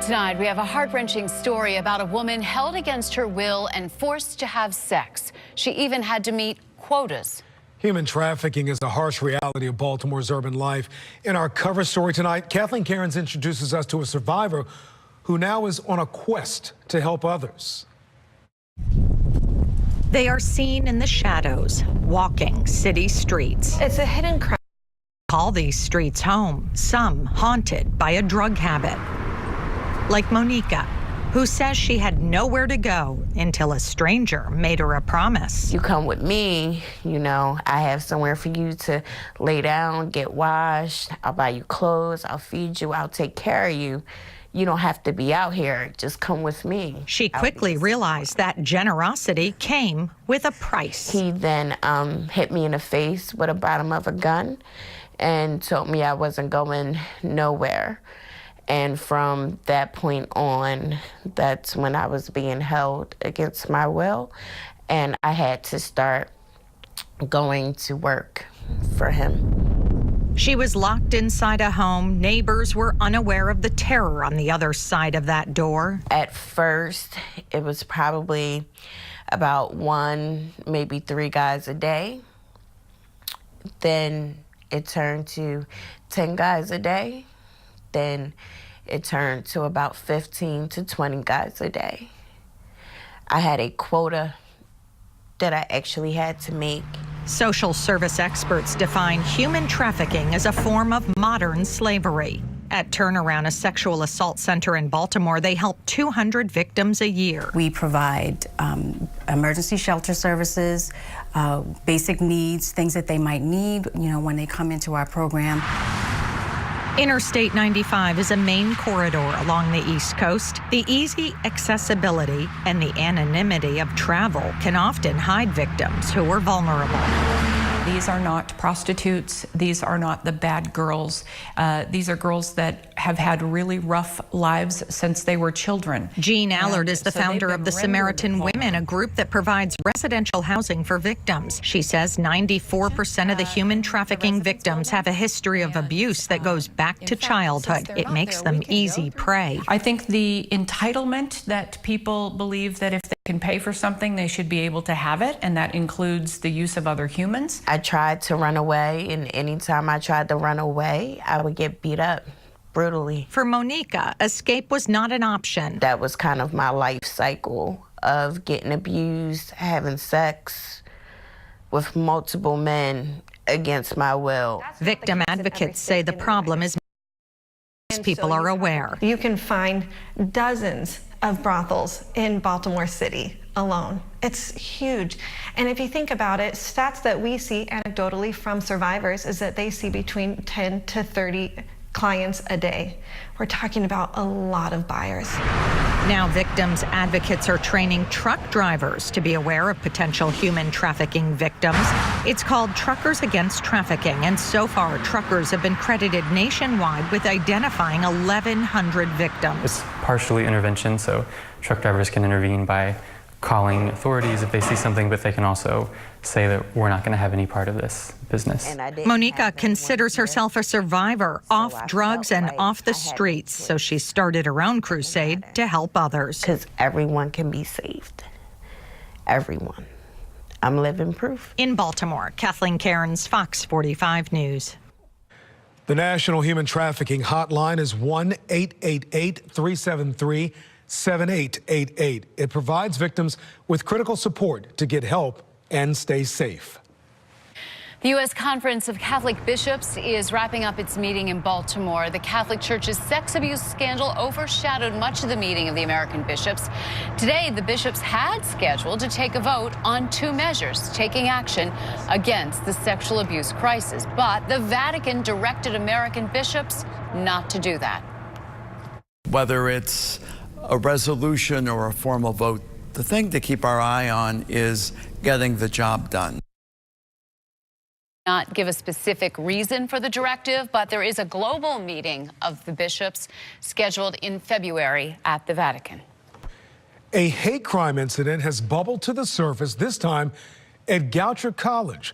Tonight, we have a heart-wrenching story about a woman held against her will and forced to have sex. She even had to meet quotas. Human trafficking is a harsh reality of Baltimore's urban life. In our cover story tonight, Kathleen Cairns introduces us to a survivor who now is on a quest to help others. They are seen in the shadows, walking city streets. It's a hidden crime. Call these streets home, some haunted by a drug habit. Like Moniquika, who says she had nowhere to go until a stranger made her a promise. You come with me, you know, I have somewhere for you to lay down, get washed, I'll buy you clothes, I'll feed you, I'll take care of you. You don't have to be out here, just come with me. She quickly realized that generosity came with a price. He then hit me in the face with the bottom of a gun and told me I wasn't going nowhere. And from that point on, that's when I was being held against my will, and I had to start going to work for him. She was locked inside a home. Neighbors were unaware of the terror on the other side of that door. At first, it was probably about 1, maybe 3 guys a day. Then it turned to 10 guys a day. Then it turned to about 15 to 20 guys a day. I had a quota that I actually had to make. Social service experts define human trafficking as a form of modern slavery. At Turnaround, a sexual assault center in Baltimore, they help 200 victims a year. We provide emergency shelter services, basic needs, things that they might need, you know, when they come into our program. Interstate 95 is a main corridor along the East Coast. The easy accessibility and the anonymity of travel can often hide victims who are vulnerable. These are not prostitutes. These are not the bad girls. These are girls that have had really rough lives since they were children. Jean Allard is the founder of the Samaritan Women, a group that provides residential housing for victims. She says 94% of the human trafficking victims have a history of abuse that goes back to childhood. It makes them easy prey. I think the entitlement that people believe that if they can pay for something, they should be able to have it, and that includes the use of other humans. I tried to run away, and anytime I tried to run away, I would get beat up brutally. For Moniquika, escape was not an option. That was kind of my life cycle of getting abused, having sex with multiple men against my will. Victim advocates say the problem is people are aware. You can find dozens of brothels in Baltimore City alone. It's huge. And if you think about it, stats that we see anecdotally from survivors is that they see between 10 to 30 clients a day. We're talking about a lot of buyers. Now victims advocates are training truck drivers to be aware of potential human trafficking victims. It's called Truckers Against Trafficking, and so far truckers have been credited nationwide with identifying 1,100 victims. It's partially intervention, so truck drivers can intervene by calling authorities if they see something, but they can also say that we're not going to have any part of this business. Moniquika considers herself a survivor, off drugs and off the streets, so she started her own crusade to help others. Because everyone can be saved. Everyone. I'm living proof. In Baltimore, Kathleen Cairns, Fox 45 News. The National Human Trafficking Hotline is 1-888-373-7888. It provides victims with critical support to get help and stay safe. The U.S. Conference of Catholic Bishops is wrapping up its meeting in Baltimore. The Catholic Church's sex abuse scandal overshadowed much of the meeting of the American bishops. Today, the bishops had scheduled to take a vote on 2 measures taking action against the sexual abuse crisis. But the Vatican directed American bishops not to do that. Whether it's a resolution or a formal vote, the thing to keep our eye on is getting the job done. Not give a specific reason for the directive, but there is a global meeting of the bishops scheduled in February at the Vatican. A hate crime incident has bubbled to the surface, this time at Goucher College.